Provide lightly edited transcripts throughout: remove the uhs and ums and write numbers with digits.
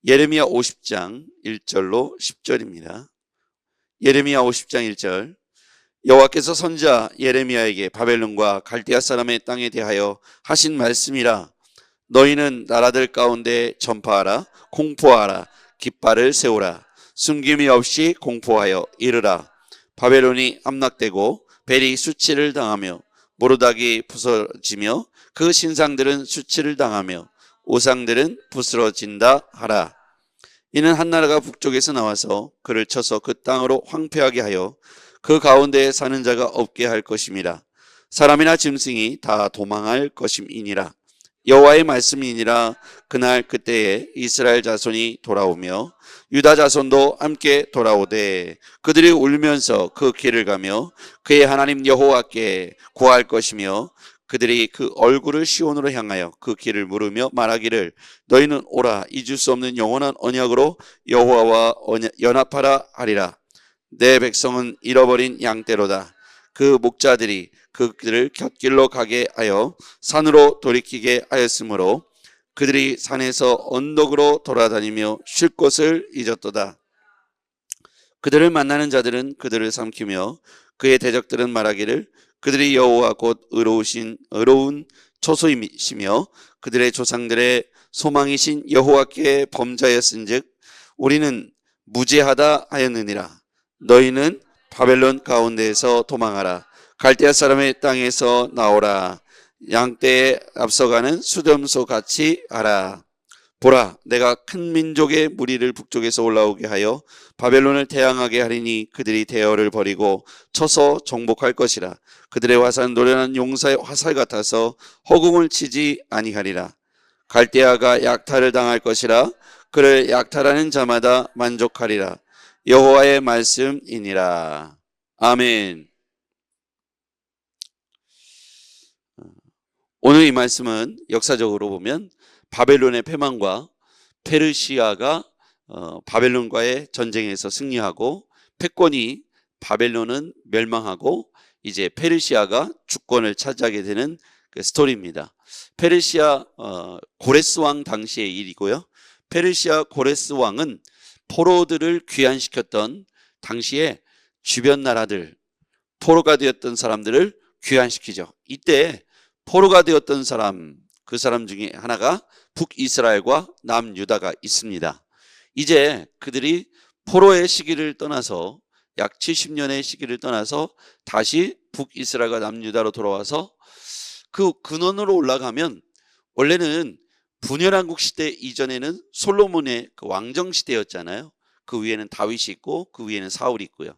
예레미야 50장 1절로 10절입니다. 예레미야 50장 1절. 여호와께서 선지자 예레미야에게 바벨론과 갈대아 사람의 땅에 대하여 하신 말씀이라. 너희는 나라들 가운데 전파하라. 공포하라. 깃발을 세우라. 숨김이 없이 공포하여 이르라. 바벨론이 함락되고 벨이 수치를 당하며 모르닥이 부서지며 그 신상들은 수치를 당하며 우상들은 부스러진다 하라. 이는 한 나라가 북쪽에서 나와서 그를 쳐서 그 땅으로 황폐하게 하여 그 가운데에 사는 자가 없게 할 것임이라. 사람이나 짐승이 다 도망할 것임이니라. 여호와의 말씀이니라. 그날 그때에 이스라엘 자손이 돌아오며 유다 자손도 함께 돌아오되 그들이 울면서 그 길을 가며 그의 하나님 여호와께 구할 것이며 그들이 그 얼굴을 시온으로 향하여 그 길을 물으며 말하기를 너희는 오라 잊을 수 없는 영원한 언약으로 여호와와 연합하라 하리라. 내 백성은 잃어버린 양떼로다. 그 목자들이 그들을 곁길로 가게 하여 산으로 돌이키게 하였으므로 그들이 산에서 언덕으로 돌아다니며 쉴 곳을 잊었도다. 그들을 만나는 자들은 그들을 삼키며 그의 대적들은 말하기를 그들이 여호와 곧 의로운 초소이시며 그들의 조상들의 소망이신 여호와께 범죄하였은즉 우리는 무죄하다 하였느니라. 너희는 바벨론 가운데에서 도망하라. 갈대아 사람의 땅에서 나오라. 양떼에 앞서가는 수렴소 같이 하라. 보라, 내가 큰 민족의 무리를 북쪽에서 올라오게 하여 바벨론을 대항하게 하리니 그들이 대열을 버리고 쳐서 정복할 것이라. 그들의 화살은 노련한 용사의 화살 같아서 허공을 치지 아니하리라. 갈대아가 약탈을 당할 것이라. 그를 약탈하는 자마다 만족하리라. 여호와의 말씀이니라. 아멘. 오늘 이 말씀은 역사적으로 보면 바벨론의 패망과 페르시아가 바벨론과의 전쟁에서 승리하고 패권이 바벨론은 멸망하고 이제 페르시아가 주권을 차지하게 되는 그 스토리입니다. 페르시아 고레스 왕 당시의 일이고요. 페르시아 고레스 왕은 포로들을 귀환시켰던 당시에 주변 나라들, 포로가 되었던 사람들을 귀환시키죠. 이때 포로가 되었던 사람, 그 사람 중에 하나가 북이스라엘과 남유다가 있습니다. 이제 그들이 포로의 시기를 떠나서 약 70년의 시기를 떠나서 다시 북이스라엘과 남유다로 돌아와서 그 근원으로 올라가면 원래는 분열왕국 시대 이전에는 솔로몬의 그 왕정 시대였잖아요. 그 위에는 다윗이 있고 그 위에는 사울이 있고요.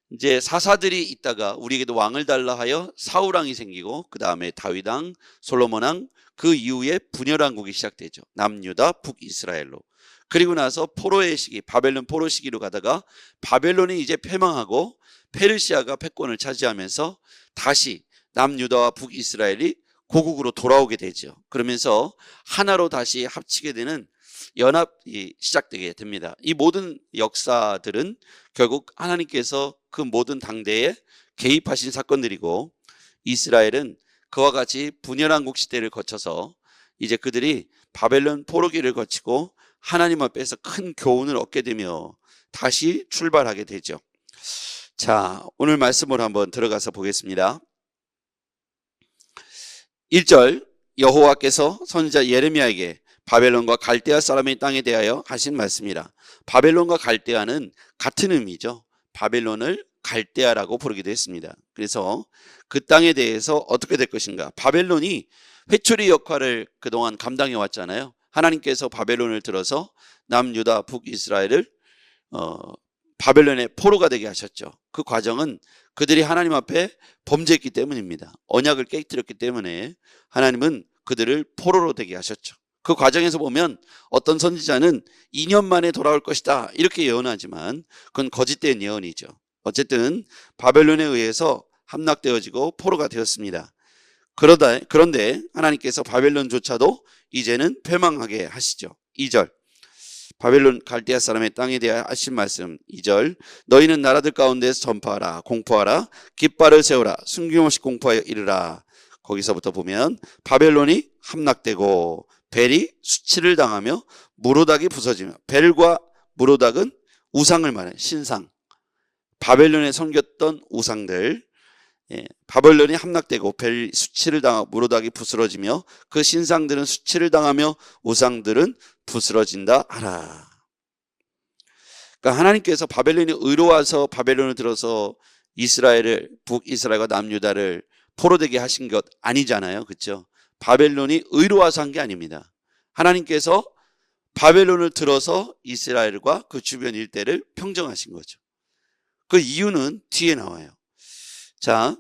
이제 사사들이 있다가 우리에게도 왕을 달라 하여 사울왕이 생기고 그 다음에 다윗왕, 솔로몬왕, 그 이후에 분열왕국이 시작되죠. 남유다, 북이스라엘로. 그리고 나서 포로의 시기, 바벨론 포로 시기로 가다가 바벨론이 이제 패망하고 페르시아가 패권을 차지하면서 다시 남유다와 북이스라엘이 고국으로 돌아오게 되죠. 그러면서 하나로 다시 합치게 되는 연합이 시작되게 됩니다. 이 모든 역사들은 결국 하나님께서 그 모든 당대에 개입하신 사건들이고 이스라엘은 그와 같이 분열왕국 시대를 거쳐서 이제 그들이 바벨론 포로기를 거치고 하나님 앞에서 큰 교훈을 얻게 되며 다시 출발하게 되죠. 자, 오늘 말씀으로 한번 들어가서 보겠습니다. 1절 여호와께서 선지자 예레미야에게 바벨론과 갈대아 사람의 땅에 대하여 하신 말씀이라. 바벨론과 갈대아는 같은 의미죠. 바벨론을 갈대아라고 부르기도 했습니다. 그래서 그 땅에 대해서 어떻게 될 것인가. 바벨론이 회초리 역할을 그동안 감당해 왔잖아요. 하나님께서 바벨론을 들어서 남유다 북이스라엘을 바벨론의 포로가 되게 하셨죠. 그 과정은 그들이 하나님 앞에 범죄했기 때문입니다. 언약을 깨뜨렸기 때문에 하나님은 그들을 포로로 되게 하셨죠. 그 과정에서 보면 어떤 선지자는 2년 만에 돌아올 것이다 이렇게 예언하지만 그건 거짓된 예언이죠. 어쨌든 바벨론에 의해서 함락되어지고 포로가 되었습니다. 그런데 하나님께서 바벨론조차도 이제는 패망하게 하시죠. 2절 바벨론 갈대아 사람의 땅에 대하여 하신 말씀. 2절 너희는 나라들 가운데서 전파하라 공포하라 깃발을 세우라 숨김없이 공포하여 이르라. 거기서부터 보면 바벨론이 함락되고 벨이 수치를 당하며 무로닥이 부서지며, 벨과 무로닥은 우상을 말해, 신상. 바벨론에 섬겼던 우상들, 바벨론이 함락되고 벨 수치를 당하고 무로닥이 부스러지며 그 신상들은 수치를 당하며 우상들은 부스러진다 하라. 그러니까 하나님께서 바벨론이 의로워서 바벨론을 들어서 이스라엘을, 북이스라엘과 남유다를 포로되게 하신 것 아니잖아요. 그렇죠? 바벨론이 의로워서 한 게 아닙니다. 하나님께서 바벨론을 들어서 이스라엘과 그 주변 일대를 평정하신 거죠. 그 이유는 뒤에 나와요. 자,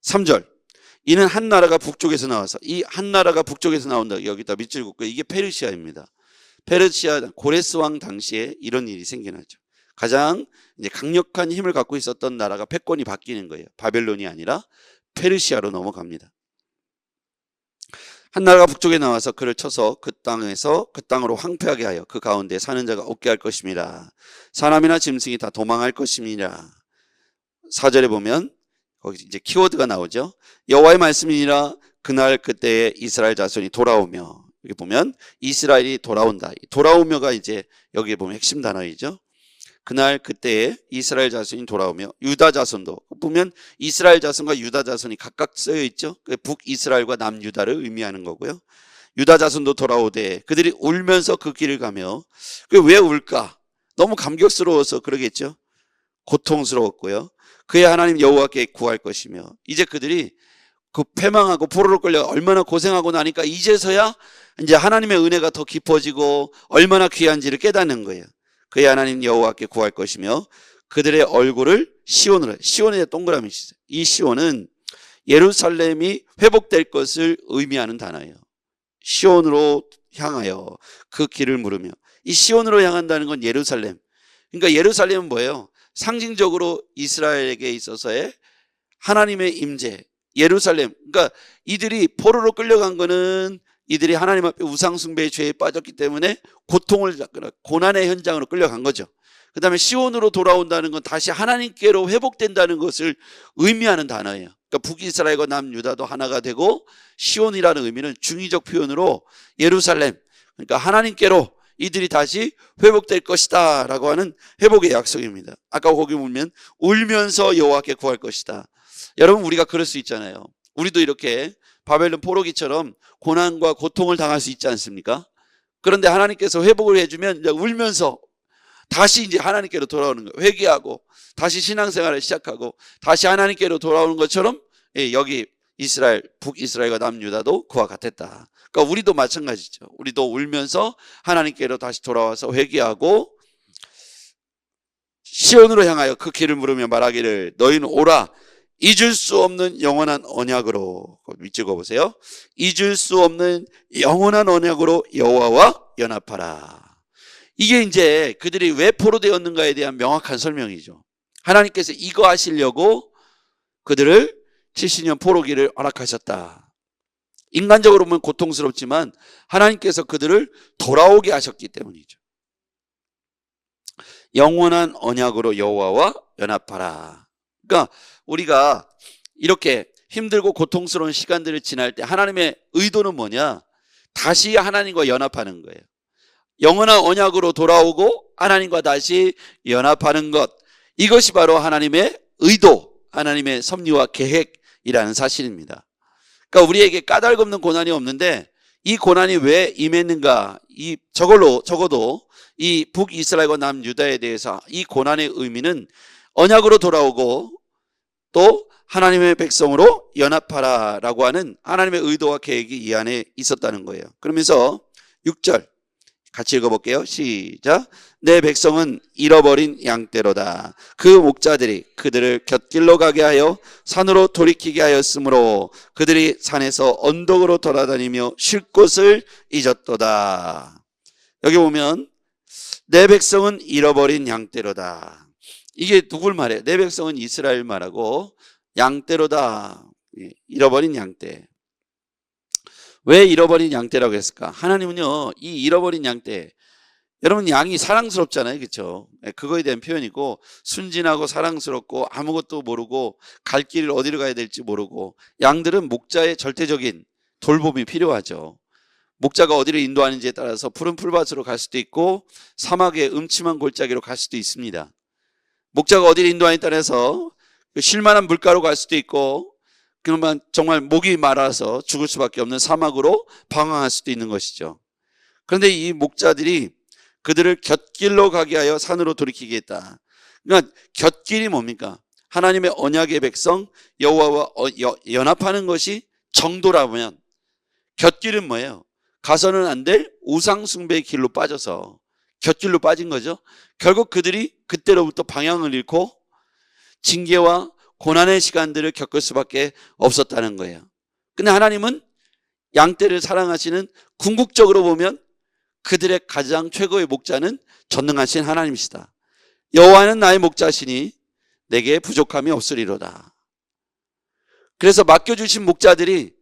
3절. 이는 한 나라가 북쪽에서 나와서, 이 한 나라가 북쪽에서 나온다. 여기다 밑줄 긋고, 이게 페르시아입니다. 페르시아 고레스 왕 당시에 이런 일이 생겨나죠. 가장 이제 강력한 힘을 갖고 있었던 나라가 패권이 바뀌는 거예요. 바벨론이 아니라 페르시아로 넘어갑니다. 한 나라가 북쪽에 나와서 그를 쳐서 그 땅에서 그 땅으로 황폐하게 하여 그 가운데 사는 자가 없게 할 것입니다. 사람이나 짐승이 다 도망할 것입니다. 4절에 보면 거기 이제 키워드가 나오죠. 여호와의 말씀이니라. 그날 그때에 이스라엘 자손이 돌아오며, 여기 보면 이스라엘이 돌아온다. 돌아오며가 이제 여기에 보면 핵심 단어이죠. 그날 그때에 이스라엘 자손이 돌아오며, 유다 자손도 보면 이스라엘 자손과 유다 자손이 각각 쓰여 있죠. 북이스라엘과 남유다를 의미하는 거고요. 유다 자손도 돌아오되 그들이 울면서 그 길을 가며, 왜 울까? 너무 감격스러워서 그러겠죠. 고통스러웠고요. 그의 하나님 여호와께 구할 것이며, 이제 그들이 그 패망하고 포로로 끌려 얼마나 고생하고 나니까 이제서야 이제 하나님의 은혜가 더 깊어지고 얼마나 귀한지를 깨닫는 거예요. 그의 하나님 여호와께 구할 것이며 그들의 얼굴을 시온으로, 시온에 동그라미 있어요. 이 시온은 예루살렘이 회복될 것을 의미하는 단어예요. 시온으로 향하여 그 길을 물으며, 이 시온으로 향한다는 건 예루살렘. 그러니까 예루살렘은 뭐예요? 상징적으로 이스라엘에게 있어서의 하나님의 임재, 예루살렘. 그러니까 이들이 포로로 끌려간 거는 이들이 하나님 앞에 우상숭배의 죄에 빠졌기 때문에 고통을 겪거나 고난의 현장으로 끌려간 거죠. 그 다음에 시온으로 돌아온다는 건 다시 하나님께로 회복된다는 것을 의미하는 단어예요. 그러니까 북이스라엘과 남유다도 하나가 되고, 시온이라는 의미는 중의적 표현으로 예루살렘, 그러니까 하나님께로 이들이 다시 회복될 것이다 라고 하는 회복의 약속입니다. 아까 거기 보면 울면서 여호와께 구할 것이다. 여러분, 우리가 그럴 수 있잖아요. 우리도 이렇게 바벨론 포로기처럼 고난과 고통을 당할 수 있지 않습니까? 그런데 하나님께서 회복을 해주면 이제 울면서 다시 이제 하나님께로 돌아오는 거예요. 회개하고 다시 신앙생활을 시작하고 다시 하나님께로 돌아오는 것처럼, 여기 이스라엘, 북이스라엘과 남유다도 그와 같았다. 그러니까 우리도 마찬가지죠. 우리도 울면서 하나님께로 다시 돌아와서 회개하고 시온으로 향하여 그 길을 물으며 말하기를 너희는 오라. 잊을 수 없는 영원한 언약으로, 밑줄 그어보세요. 잊을 수 없는 영원한 언약으로 여호와와 연합하라. 이게 이제 그들이 왜 포로되었는가에 대한 명확한 설명이죠. 하나님께서 이거 하시려고 그들을 70년 포로기를 허락하셨다. 인간적으로 보면 고통스럽지만 하나님께서 그들을 돌아오게 하셨기 때문이죠. 영원한 언약으로 여호와와 연합하라. 그러니까 우리가 이렇게 힘들고 고통스러운 시간들을 지날 때 하나님의 의도는 뭐냐? 다시 하나님과 연합하는 거예요. 영원한 언약으로 돌아오고 하나님과 다시 연합하는 것, 이것이 바로 하나님의 의도, 하나님의 섭리와 계획이라는 사실입니다. 그러니까 우리에게 까닭없는 고난이 없는데, 이 고난이 왜 임했는가? 적어도 이 북이스라엘과 남유다에 대해서 이 고난의 의미는 언약으로 돌아오고 또 하나님의 백성으로 연합하라라고 하는 하나님의 의도와 계획이 이 안에 있었다는 거예요. 그러면서 6절 같이 읽어볼게요. 시작. 내 백성은 잃어버린 양떼로다. 그 목자들이 그들을 곁길로 가게 하여 산으로 돌이키게 하였으므로 그들이 산에서 언덕으로 돌아다니며 쉴 곳을 잊었도다. 여기 보면 내 백성은 잃어버린 양떼로다. 이게 누굴 말해요? 내 백성은 이스라엘 말하고 양떼로다. 잃어버린 양떼. 왜 잃어버린 양떼라고 했을까? 하나님은요, 이 잃어버린 양떼, 여러분 양이 사랑스럽잖아요, 그렇죠? 그거에 대한 표현이고, 순진하고 사랑스럽고 아무것도 모르고 갈 길을 어디로 가야 될지 모르고, 양들은 목자의 절대적인 돌봄이 필요하죠. 목자가 어디를 인도하는지에 따라서 푸른 풀밭으로 갈 수도 있고 사막의 음침한 골짜기로 갈 수도 있습니다. 목자가 어디를 인도하느냐에 따라서 쉴만한 물가로 갈 수도 있고 그러면 정말 목이 마라서 죽을 수밖에 없는 사막으로 방황할 수도 있는 것이죠. 그런데 이 목자들이 그들을 곁길로 가게 하여 산으로 돌이키게 했다. 그러니까 곁길이 뭡니까? 하나님의 언약의 백성 여호와와 연합하는 것이 정도라면 곁길은 뭐예요? 가서는 안 될 우상 숭배의 길로 빠져서 곁길로 빠진 거죠. 결국 그들이 그때로부터 방향을 잃고 징계와 고난의 시간들을 겪을 수밖에 없었다는 거예요. 근데 하나님은 양떼를 사랑하시는 궁극적으로 보면 그들의 가장 최고의 목자는 전능하신 하나님이시다. 여호와는 나의 목자시니 내게 부족함이 없으리로다. 그래서 맡겨주신 목자들이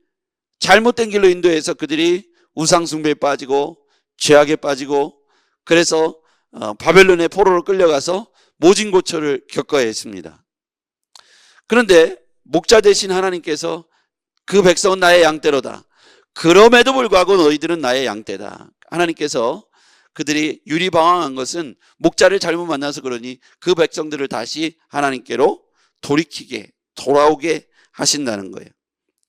잘못된 길로 인도해서 그들이 우상숭배에 빠지고 죄악에 빠지고 그래서 바벨론의 포로로 끌려가서 모진고초를 겪어야 했습니다. 그런데 목자 되신 하나님께서 그 백성은 나의 양떼로다. 그럼에도 불구하고 너희들은 나의 양떼다. 하나님께서 그들이 유리방황한 것은 목자를 잘못 만나서 그러니 그 백성들을 다시 하나님께로 돌아오게 하신다는 거예요.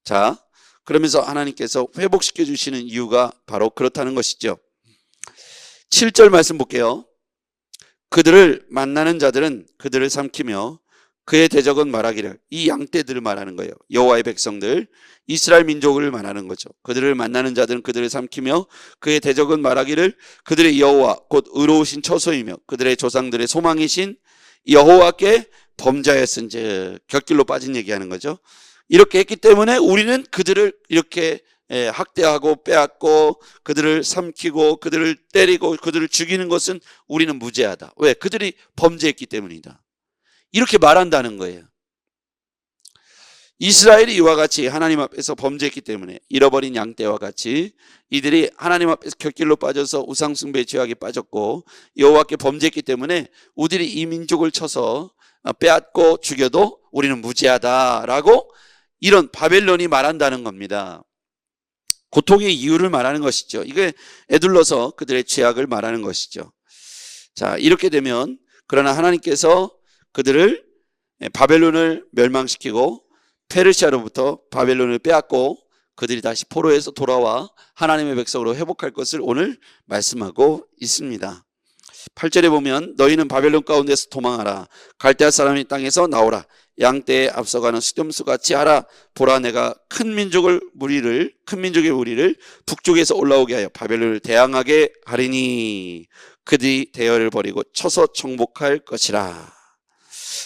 자, 그러면서 하나님께서 회복시켜 주시는 이유가 바로 그렇다는 것이죠. 7절 말씀 볼게요. 그들을 만나는 자들은 그들을 삼키며 그의 대적은 말하기를, 이 양떼들을 말하는 거예요. 여호와의 백성들, 이스라엘 민족을 말하는 거죠. 그들을 만나는 자들은 그들을 삼키며 그의 대적은 말하기를 그들의 여호와 곧 의로우신 처소이며 그들의 조상들의 소망이신 여호와께 범죄하였은즉, 곁길로 빠진 얘기하는 거죠. 이렇게 했기 때문에 우리는 그들을 이렇게 학대하고 빼앗고 그들을 삼키고 그들을 때리고 그들을 죽이는 것은 우리는 무죄하다. 왜? 그들이 범죄했기 때문이다. 이렇게 말한다는 거예요. 이스라엘이 이와 같이 하나님 앞에서 범죄했기 때문에 잃어버린 양떼와 같이 이들이 하나님 앞에서 곁길로 빠져서 우상숭배의 죄악에 빠졌고 여호와께 범죄했기 때문에 우리들이 이 민족을 쳐서 빼앗고 죽여도 우리는 무죄하다라고 이런 바벨론이 말한다는 겁니다. 고통의 이유를 말하는 것이죠. 이게 에둘러서 그들의 죄악을 말하는 것이죠. 자, 이렇게 되면 그러나 하나님께서 그들을 바벨론을 멸망시키고 페르시아로부터 바벨론을 빼앗고 그들이 다시 포로에서 돌아와 하나님의 백성으로 회복할 것을 오늘 말씀하고 있습니다. 8절에 보면 너희는 바벨론 가운데서 도망하라. 갈대아 사람의 땅에서 나오라. 양떼에 앞서가는 수렴수같이 하라. 보라, 내가 큰 민족의 무리를 북쪽에서 올라오게 하여 바벨론을 대항하게 하리니 그들이 대열을 버리고 쳐서 정복할 것이라.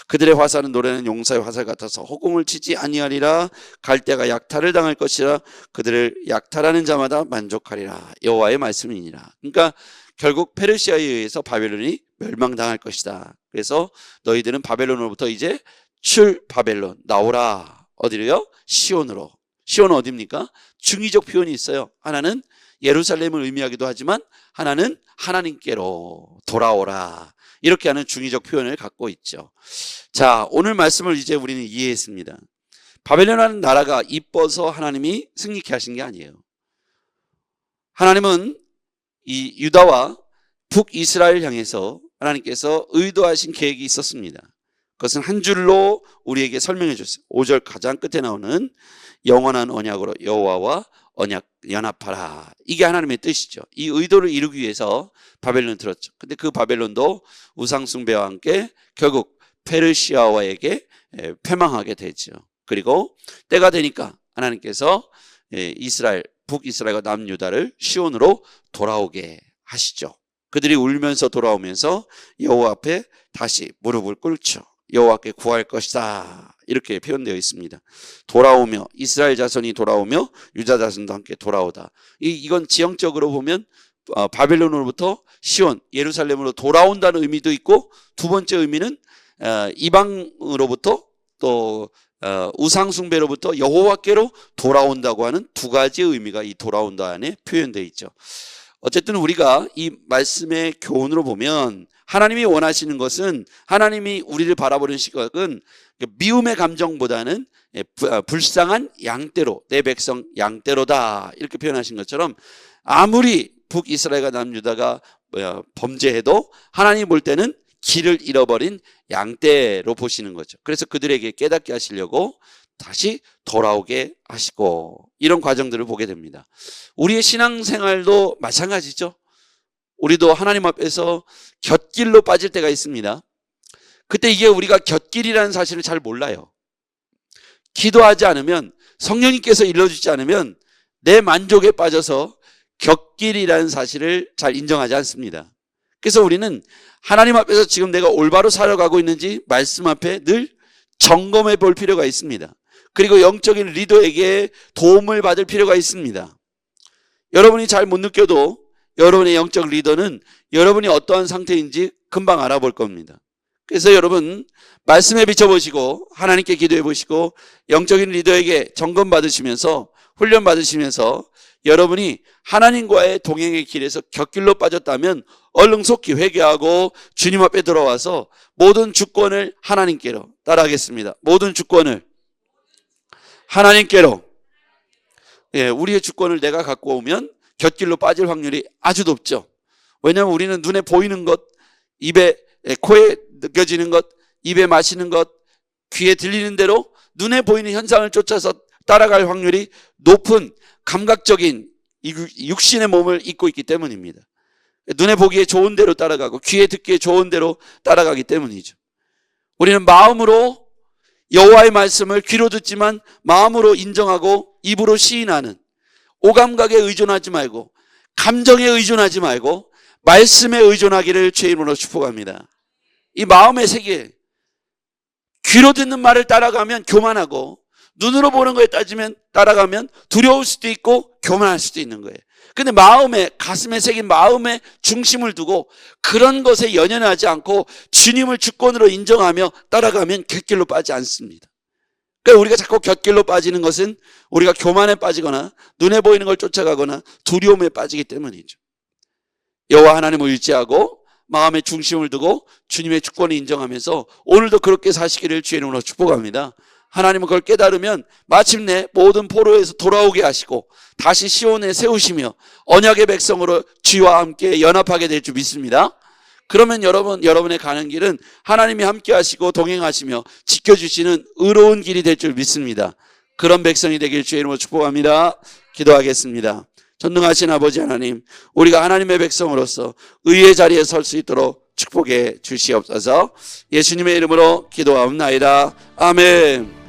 그들의 화살은 노래는 용사의 화살 같아서 허공을 치지 아니하리라. 갈대아가 약탈을 당할 것이라. 그들을 약탈하는 자마다 만족하리라. 여호와의 말씀이니라. 그러니까 결국 페르시아에 의해서 바벨론이 멸망당할 것이다. 그래서 너희들은 바벨론으로부터 이제 바벨론 나오라. 어디로요? 시온으로. 시온은 어디입니까? 중의적 표현이 있어요. 하나는 예루살렘을 의미하기도 하지만 하나는 하나님께로 돌아오라. 이렇게 하는 중의적 표현을 갖고 있죠. 자, 오늘 말씀을 이제 우리는 이해했습니다. 바벨론이라는 나라가 이뻐서 하나님이 승리케 하신 게 아니에요. 하나님은 이 유다와 북이스라엘 향해서 하나님께서 의도하신 계획이 있었습니다. 그것은 한 줄로 우리에게 설명해 줬어요. 5절 가장 끝에 나오는 영원한 언약으로 여호와와 연합하라. 이게 하나님의 뜻이죠. 이 의도를 이루기 위해서 바벨론을 들었죠. 근데 그 바벨론도 우상숭배와 함께 결국 페르시아와에게 패망하게 되죠. 그리고 때가 되니까 하나님께서 북이스라엘과 남유다를 시온으로 돌아오게 하시죠. 그들이 울면서 돌아오면서 여호와 앞에 다시 무릎을 꿇죠. 여호와께 구할 것이다. 이렇게 표현되어 있습니다. 돌아오며 이스라엘 자손이 돌아오며 유다 자손도 함께 돌아오다. 이건 지형적으로 보면 바벨론으로부터 시온 예루살렘으로 돌아온다는 의미도 있고, 두 번째 의미는 이방으로부터 또 우상숭배로부터 여호와께로 돌아온다고 하는 두 가지 의미가 이 돌아온다 안에 표현되어 있죠. 어쨌든 우리가 이 말씀의 교훈으로 보면 하나님이 원하시는 것은, 하나님이 우리를 바라보는 시각은 미움의 감정보다는 불쌍한 양떼로, 내 백성 양떼로다, 이렇게 표현하신 것처럼 아무리 북이스라엘과 남유다가 범죄해도 하나님 볼 때는 길을 잃어버린 양떼로 보시는 거죠. 그래서 그들에게 깨닫게 하시려고 다시 돌아오게 하시고, 이런 과정들을 보게 됩니다. 우리의 신앙생활도 마찬가지죠. 우리도 하나님 앞에서 곁길로 빠질 때가 있습니다. 그때 이게 우리가 곁길이라는 사실을 잘 몰라요. 기도하지 않으면, 성령님께서 일러주지 않으면 내 만족에 빠져서 곁길이라는 사실을 잘 인정하지 않습니다. 그래서 우리는 하나님 앞에서 지금 내가 올바로 살아가고 있는지 말씀 앞에 늘 점검해 볼 필요가 있습니다. 그리고 영적인 리더에게 도움을 받을 필요가 있습니다. 여러분이 잘 못 느껴도 여러분의 영적 리더는 여러분이 어떠한 상태인지 금방 알아볼 겁니다. 그래서 여러분 말씀에 비춰보시고 하나님께 기도해 보시고 영적인 리더에게 점검 받으시면서 훈련 받으시면서 여러분이 하나님과의 동행의 길에서 곁길로 빠졌다면 얼른 속히 회개하고 주님 앞에 들어와서 모든 주권을 하나님께로, 따라하겠습니다. 모든 주권을 하나님께로. 우리의 주권을 내가 갖고 오면 곁길로 빠질 확률이 아주 높죠. 왜냐하면 우리는 눈에 보이는 것, 코에 느껴지는 것, 입에 마시는 것, 귀에 들리는 대로 눈에 보이는 현상을 쫓아서 따라갈 확률이 높은 감각적인 육신의 몸을 입고 있기 때문입니다. 눈에 보기에 좋은 대로 따라가고 귀에 듣기에 좋은 대로 따라가기 때문이죠. 우리는 마음으로 여호와의 말씀을 귀로 듣지만 마음으로 인정하고 입으로 시인하는, 오감각에 의존하지 말고 감정에 의존하지 말고 말씀에 의존하기를 주의 이름으로 축복합니다. 이 마음의 세계, 귀로 듣는 말을 따라가면 교만하고 눈으로 보는 거에 따지면 따라가면 두려울 수도 있고 교만할 수도 있는 거예요. 근데 마음에, 가슴에 새긴 마음의 중심을 두고 그런 것에 연연하지 않고 주님을 주권으로 인정하며 따라가면 곁길로 빠지지 않습니다. 그러니까 우리가 자꾸 곁길로 빠지는 것은 우리가 교만에 빠지거나 눈에 보이는 걸 쫓아가거나 두려움에 빠지기 때문이죠. 여호와 하나님을 의지하고 마음의 중심을 두고 주님의 주권을 인정하면서 오늘도 그렇게 사시기를 주의 이름으로 축복합니다. 하나님은 그걸 깨달으면 마침내 모든 포로에서 돌아오게 하시고 다시 시온에 세우시며 언약의 백성으로 주와 함께 연합하게 될 줄 믿습니다. 그러면 여러분의 가는 길은 하나님이 함께 하시고 동행하시며 지켜주시는 의로운 길이 될 줄 믿습니다. 그런 백성이 되길 주의 이름으로 축복합니다. 기도하겠습니다. 전능하신 아버지 하나님, 우리가 하나님의 백성으로서 의의 자리에 설 수 있도록 축복해 주시옵소서. 예수님의 이름으로 기도하옵나이다. 아멘.